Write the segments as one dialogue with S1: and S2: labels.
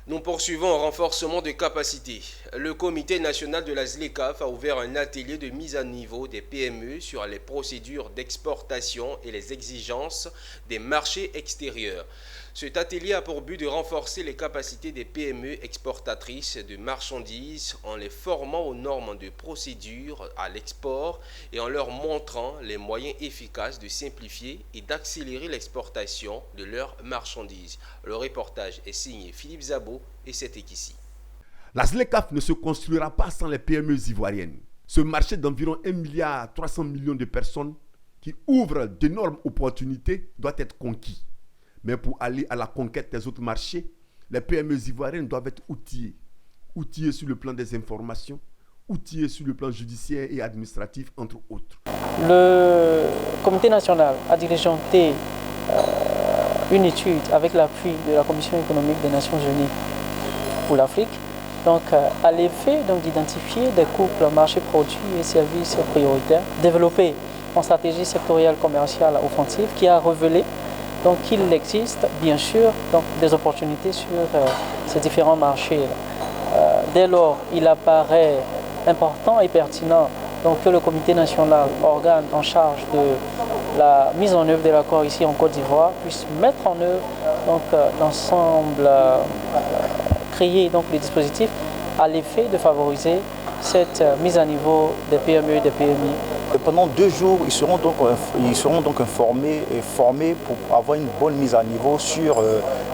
S1: Nous poursuivons un renforcement de capacités. Le comité national de la ZLECAf a ouvert un atelier de mise à niveau des PME sur les procédures d'exportation et les exigences des marchés extérieurs. Cet atelier a pour but de renforcer les capacités des PME exportatrices de marchandises en les formant aux normes de procédure à l'export et en leur montrant les moyens efficaces de simplifier et d'accélérer l'exportation de leurs marchandises. Le reportage est signé Philippe Zabo et c'était ici.
S2: La ZLECAf ne se construira pas sans les PME ivoiriennes. Ce marché d'environ 1,3 milliard de personnes qui ouvre d'énormes opportunités doit être conquis. Mais pour aller à la conquête des autres marchés, les PME ivoiriennes doivent être outillées. Outillées sur le plan des informations, outillées sur le plan judiciaire et administratif, entre autres.
S3: Le comité national a diligenté une étude avec l'appui de la Commission économique des Nations Unies pour l'Afrique, à l'effet d'identifier des couples marché produits et services prioritaires, développer une stratégie sectorielle commerciale offensive qui a révélé qu'il existe bien sûr des opportunités sur ces différents marchés. Dès lors, il apparaît important et pertinent que le comité national, organe en charge de la mise en œuvre de l'accord ici en Côte d'Ivoire, puisse mettre en œuvre l'ensemble, créer les dispositifs à l'effet de favoriser cette mise à niveau des PME et des PMI.
S4: Pendant 2 jours, ils seront donc informés et formés pour avoir une bonne mise à niveau sur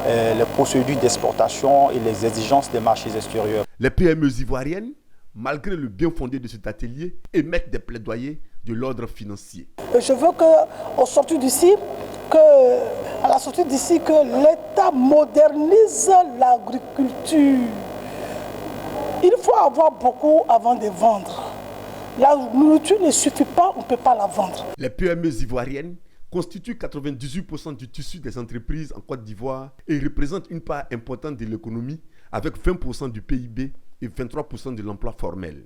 S4: les procédures d'exportation et les exigences des marchés extérieurs.
S2: Les PME ivoiriennes, malgré le bien fondé de cet atelier, émettent des plaidoyers de l'ordre financier.
S5: Je veux qu'à la sortie d'ici, que l'État modernise l'agriculture. Il faut avoir beaucoup avant de vendre. La nourriture ne suffit pas, on ne peut pas la vendre.
S2: Les PME ivoiriennes constituent 98% du tissu des entreprises en Côte d'Ivoire et représentent une part importante de l'économie avec 20% du PIB et 23% de l'emploi formel.